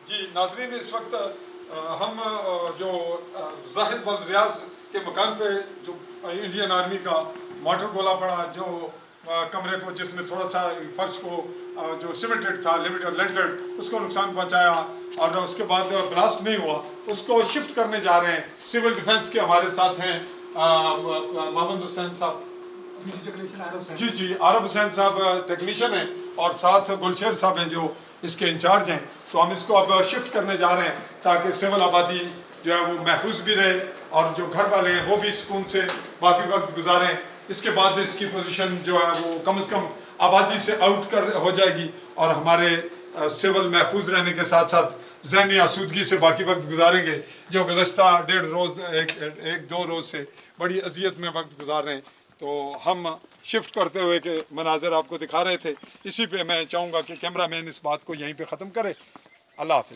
جی ناظرین، اس وقت ہم جو زاہد بل ریاض کے مکان پہ جو انڈین آرمی کا مارٹر گولا پڑا، جو کمرے کو جس میں تھوڑا سا فرش کو جو سیمنٹڈ تھا لینٹرڈ اس کو نقصان پہنچایا، اور اس کے بعد بلاسٹ نہیں ہوا، اس کو شفٹ کرنے جا رہے ہیں۔ سول ڈیفنس کے ہمارے ساتھ ہیں محمد حسین صاحب، جی عارف حسین صاحب ٹیکنیشین ہیں، اور ساتھ گلشیر صاحب ہیں جو اس کے انچارج ہیں۔ تو ہم اس کو اب شفٹ کرنے جا رہے ہیں تاکہ سول آبادی جو ہے وہ محفوظ بھی رہے، اور جو گھر والے ہیں وہ بھی سکون سے باقی وقت گزاریں۔ اس کے بعد اس کی پوزیشن جو ہے وہ کم از کم آبادی سے آؤٹ ہو جائے گی، اور ہمارے سول محفوظ رہنے کے ساتھ ساتھ ذہنی آسودگی سے باقی وقت گزاریں گے، جو گزشتہ ڈیڑھ روز ایک دو روز سے بڑی اذیت میں وقت گزار رہے ہیں۔ تو ہم شفٹ کرتے ہوئے کہ مناظر آپ کو دکھا رہے تھے، اسی پہ میں چاہوں گا کہ کیمرہ مین اس بات کو یہیں پہ ختم کرے۔ اللہ حافظ۔